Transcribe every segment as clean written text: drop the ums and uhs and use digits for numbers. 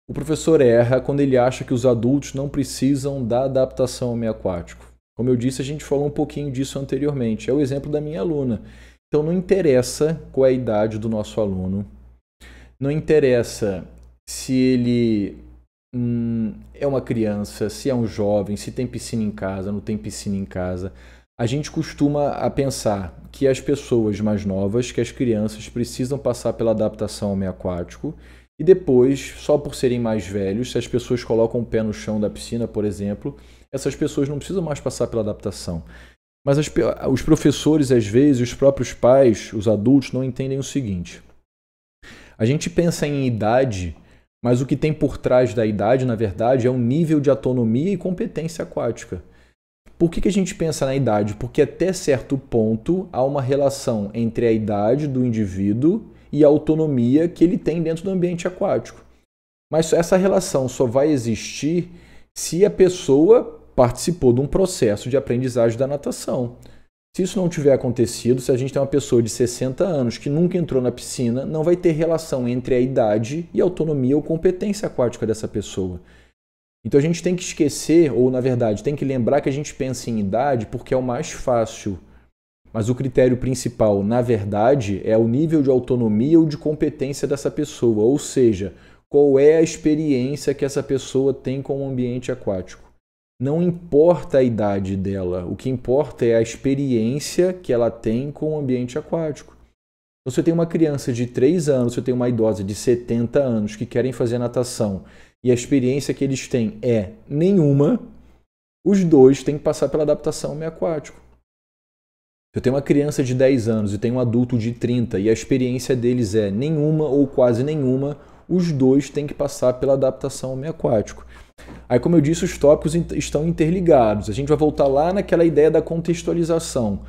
O professor erra quando ele acha que os adultos não precisam da adaptação ao meio aquático. Como eu disse, a gente falou um pouquinho disso anteriormente. É o exemplo da minha aluna. Então não interessa qual é a idade do nosso aluno, não interessa se ele é uma criança, se é um jovem, se tem piscina em casa, não tem piscina em casa. A gente costuma a pensar que as pessoas mais novas, que as crianças precisam passar pela adaptação ao meio aquático e depois, só por serem mais velhos, se as pessoas colocam o pé no chão da piscina, por exemplo, essas pessoas não precisam mais passar pela adaptação. Mas os professores, às vezes, os próprios pais, os adultos, não entendem o seguinte. A gente pensa em idade, mas o que tem por trás da idade, na verdade, é um nível de autonomia e competência aquática. Por que a gente pensa na idade? Porque até certo ponto há uma relação entre a idade do indivíduo e a autonomia que ele tem dentro do ambiente aquático. Mas essa relação só vai existir se a pessoa participou de um processo de aprendizagem da natação. Se isso não tiver acontecido, se a gente tem uma pessoa de 60 anos que nunca entrou na piscina, não vai ter relação entre a idade e a autonomia ou competência aquática dessa pessoa. Então a gente tem que esquecer, ou na verdade, tem que lembrar que a gente pensa em idade porque é o mais fácil. Mas o critério principal, na verdade, é o nível de autonomia ou de competência dessa pessoa, ou seja, qual é a experiência que essa pessoa tem com o ambiente aquático. Não importa a idade dela, o que importa é a experiência que ela tem com o ambiente aquático. Então, se eu tenho uma criança de 3 anos, se eu tenho uma idosa de 70 anos que querem fazer natação e a experiência que eles têm é nenhuma, os dois têm que passar pela adaptação ao meio aquático. Se eu tenho uma criança de 10 anos e tenho um adulto de 30 e a experiência deles é nenhuma ou quase nenhuma, os dois têm que passar pela adaptação ao meio aquático. Aí, como eu disse, os tópicos estão interligados. A gente vai voltar lá naquela ideia da contextualização.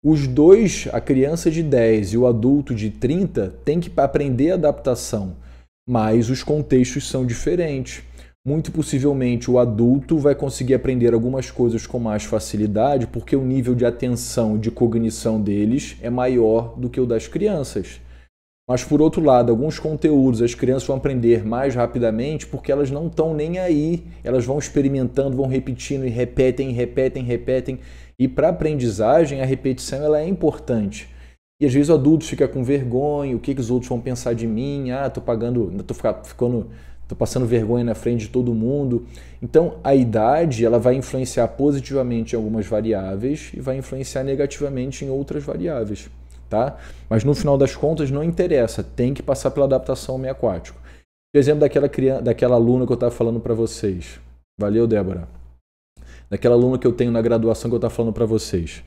Os dois, a criança de 10 e o adulto de 30, têm que aprender a adaptação, mas os contextos são diferentes. Muito possivelmente o adulto vai conseguir aprender algumas coisas com mais facilidade porque o nível de atenção e de cognição deles é maior do que o das crianças. Mas, por outro lado, alguns conteúdos as crianças vão aprender mais rapidamente porque elas não estão nem aí. Elas vão experimentando, vão repetindo e repetem. E para a aprendizagem, a repetição ela é importante. E às vezes o adulto fica com vergonha, o que os outros vão pensar de mim? Tô passando vergonha na frente de todo mundo. Então, a idade ela vai influenciar positivamente em algumas variáveis e vai influenciar negativamente em outras variáveis. Tá? Mas no final das contas não interessa, tem que passar pela adaptação ao meio aquático. Por exemplo, daquela aluna que eu estava falando para vocês. Valeu, Débora. Daquela aluna que eu tenho na graduação que eu estava falando para vocês.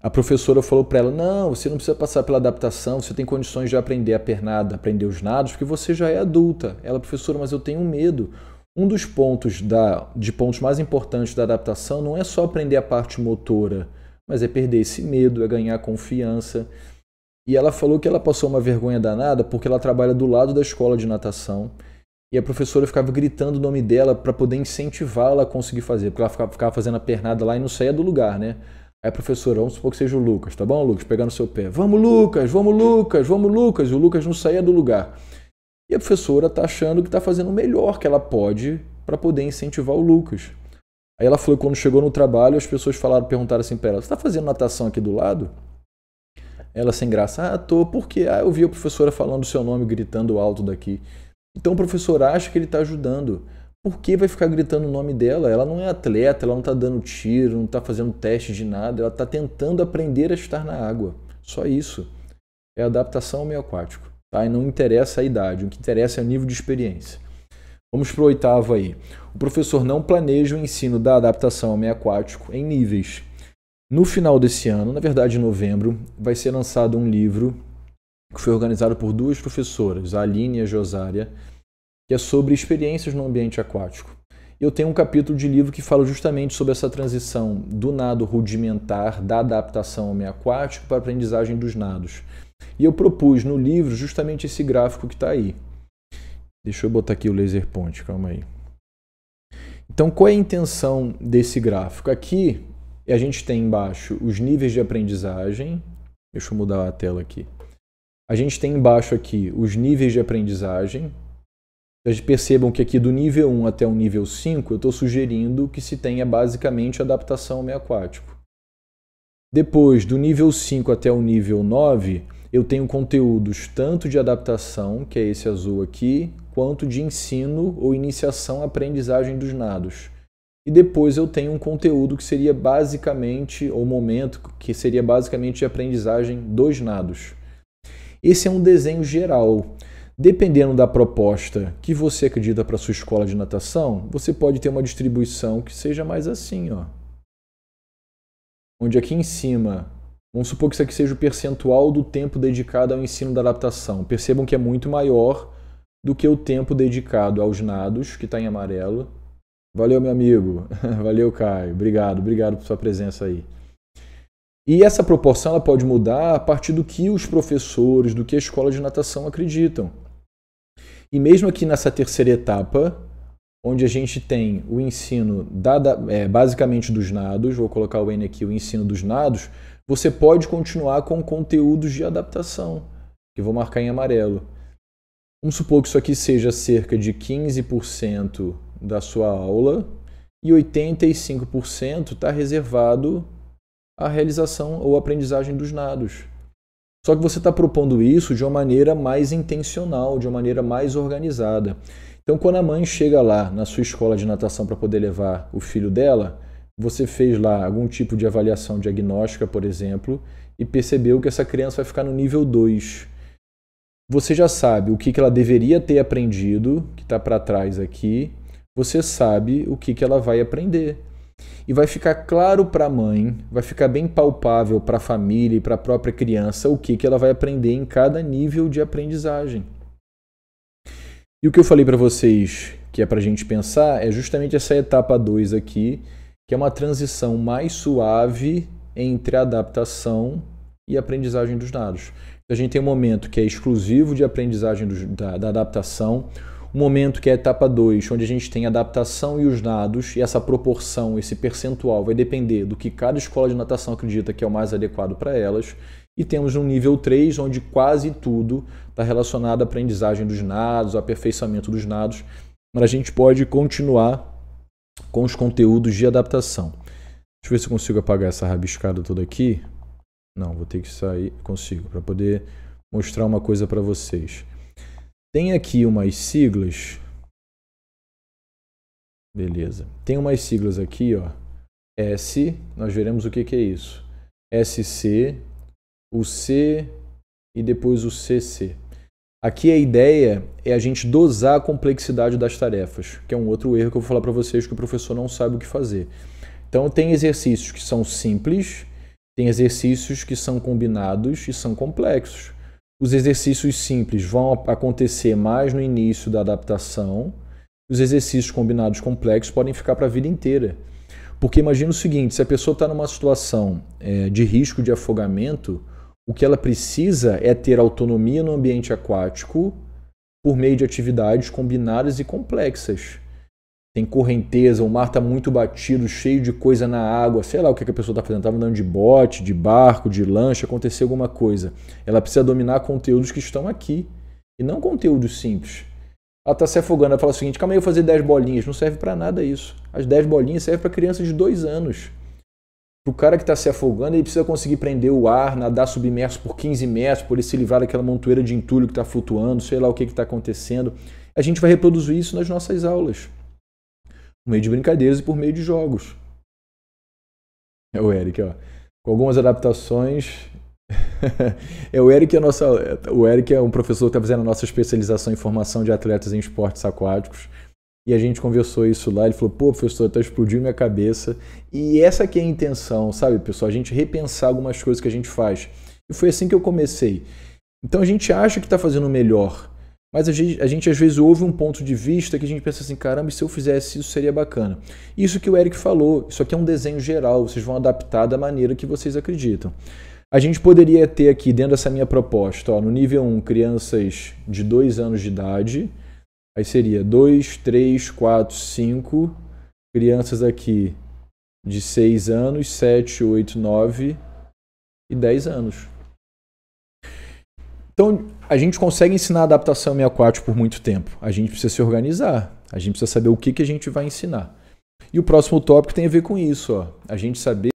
A professora falou para ela, não, você não precisa passar pela adaptação, você tem condições de aprender a pernada, aprender os nados, porque você já é adulta. Ela, professora, mas eu tenho medo. Um dos pontos mais importantes da adaptação não é só aprender a parte motora, mas é perder esse medo, é ganhar confiança. E ela falou que ela passou uma vergonha danada porque ela trabalha do lado da escola de natação e a professora ficava gritando o nome dela para poder incentivá-la a conseguir fazer, porque ela ficava fazendo a pernada lá e não saía do lugar, né? Aí a professora, vamos supor que seja o Lucas, tá bom, Lucas? Pegando o seu pé. Vamos, Lucas, vamos, Lucas, vamos, Lucas. E o Lucas não saía do lugar. E a professora está achando que está fazendo o melhor que ela pode para poder incentivar o Lucas. Aí ela falou que quando chegou no trabalho, as pessoas perguntaram assim para ela, você está fazendo natação aqui do lado? Ela sem graça, tô, por quê? Eu vi a professora falando o seu nome, gritando alto daqui. Então o professor acha que ele está ajudando. Por que vai ficar gritando o nome dela? Ela não é atleta, ela não está dando tiro, não está fazendo teste de nada, ela está tentando aprender a estar na água. Só isso. É adaptação ao meio aquático. Tá? E não interessa a idade, o que interessa é o nível de experiência. Vamos para o 8º aí. O professor não planeja o ensino da adaptação ao meio aquático em níveis. No final desse ano, na verdade em novembro, vai ser lançado um livro que foi organizado por 2 professoras, a Aline e a Josária, que é sobre experiências no ambiente aquático. Eu tenho um capítulo de livro que fala justamente sobre essa transição do nado rudimentar, da adaptação ao meio aquático para a aprendizagem dos nados. E eu propus no livro justamente esse gráfico que está aí. Deixa eu botar aqui o laser point, calma aí. Então, qual é a intenção desse gráfico? Aqui, a gente tem embaixo os níveis de aprendizagem. Deixa eu mudar a tela aqui. A gente tem embaixo aqui os níveis de aprendizagem. Percebam que aqui do nível 1 até o nível 5, eu estou sugerindo que se tenha basicamente adaptação ao meio aquático. Depois, do nível 5 até o nível 9, eu tenho conteúdos tanto de adaptação, que é esse azul aqui, quanto de ensino ou iniciação à aprendizagem dos nados. E depois eu tenho um conteúdo que seria basicamente, ou momento, que seria basicamente de aprendizagem dos nados. Esse é um desenho geral. Dependendo da proposta que você acredita para a sua escola de natação, você pode ter uma distribuição que seja mais assim, ó. Onde aqui em cima, vamos supor que isso aqui seja o percentual do tempo dedicado ao ensino da adaptação. Percebam que é muito maior do que o tempo dedicado aos nados, que está em amarelo. Valeu, meu amigo. Valeu, Caio. Obrigado por sua presença aí. E essa proporção ela pode mudar a partir do que os professores, do que a escola de natação acreditam. E mesmo aqui nessa terceira etapa, onde a gente tem o ensino basicamente dos nados, vou colocar o N aqui, o ensino dos nados, você pode continuar com conteúdos de adaptação, que vou marcar em amarelo. Vamos supor que isso aqui seja cerca de 15% da sua aula e 85% está reservado à realização ou aprendizagem dos nados. Só que você está propondo isso de uma maneira mais intencional, de uma maneira mais organizada. Então, quando a mãe chega lá na sua escola de natação para poder levar o filho dela, você fez lá algum tipo de avaliação diagnóstica, por exemplo, e percebeu que essa criança vai ficar no nível 2. Você já sabe o que ela deveria ter aprendido, que está para trás aqui, você sabe o que ela vai aprender. E vai ficar claro para a mãe, vai ficar bem palpável para a família e para a própria criança o que ela vai aprender em cada nível de aprendizagem. E o que eu falei para vocês que é para a gente pensar é justamente essa etapa 2 aqui, que é uma transição mais suave entre a adaptação e a aprendizagem dos nados. A gente tem um momento que é exclusivo de aprendizagem da adaptação, um momento que é a etapa 2, onde a gente tem a adaptação e os nados, e essa proporção, esse percentual vai depender do que cada escola de natação acredita que é o mais adequado para elas. E temos um nível 3, onde quase tudo está relacionado à aprendizagem dos nados, ao aperfeiçoamento dos nados, mas a gente pode continuar com os conteúdos de adaptação. Deixa eu ver se eu consigo apagar essa rabiscada toda aqui. Não, vou ter que sair, consigo, para poder mostrar uma coisa para vocês. Tem aqui umas siglas. Beleza. Tem umas siglas aqui, ó. S, nós veremos o que é isso. SC, o C e depois o CC. Aqui a ideia é a gente dosar a complexidade das tarefas, que é um outro erro que eu vou falar para vocês que o professor não sabe o que fazer. Então tem exercícios que são simples, tem exercícios que são combinados e são complexos. Os exercícios simples vão acontecer mais no início da adaptação. Os exercícios combinados complexos podem ficar para a vida inteira. Porque imagina o seguinte, se a pessoa está numa situação de risco de afogamento, o que ela precisa é ter autonomia no ambiente aquático por meio de atividades combinadas e complexas. Tem correnteza, o mar está muito batido, cheio de coisa na água, sei lá o que a pessoa está fazendo, estava andando de bote, de barco, de lancha, aconteceu alguma coisa. Ela precisa dominar conteúdos que estão aqui, e não conteúdos simples. Ela está se afogando, ela fala o seguinte, calma aí, eu vou fazer 10 bolinhas, não serve para nada isso. As 10 bolinhas servem para criança de 2 anos. O cara que está se afogando, ele precisa conseguir prender o ar, nadar submerso por 15 metros, por ele se livrar daquela montoeira de entulho que está flutuando, sei lá o que está acontecendo. A gente vai reproduzir isso nas nossas aulas. Por meio de brincadeiras e por meio de jogos. É o Eric, ó. Com algumas adaptações. O Eric é um professor que está fazendo a nossa especialização em formação de atletas em esportes aquáticos. E a gente conversou isso lá. Ele falou, pô, professor, está explodindo minha cabeça. E essa aqui é a intenção, sabe, pessoal? A gente repensar algumas coisas que a gente faz. E foi assim que eu comecei. Então a gente acha que está fazendo o melhor. Mas a gente às vezes ouve um ponto de vista que a gente pensa assim, caramba, se eu fizesse isso seria bacana. Isso que o Eric falou, isso aqui é um desenho geral, vocês vão adaptar da maneira que vocês acreditam. A gente poderia ter aqui dentro dessa minha proposta, ó, no nível 1, crianças de 2 anos de idade, aí seria 2, 3, 4, 5, crianças aqui de 6 anos, 7, 8, 9 e 10 anos. Então, a gente consegue ensinar adaptação ao meio aquático por muito tempo. A gente precisa se organizar. A gente precisa saber o que a gente vai ensinar. E o próximo tópico tem a ver com isso, ó. A gente saber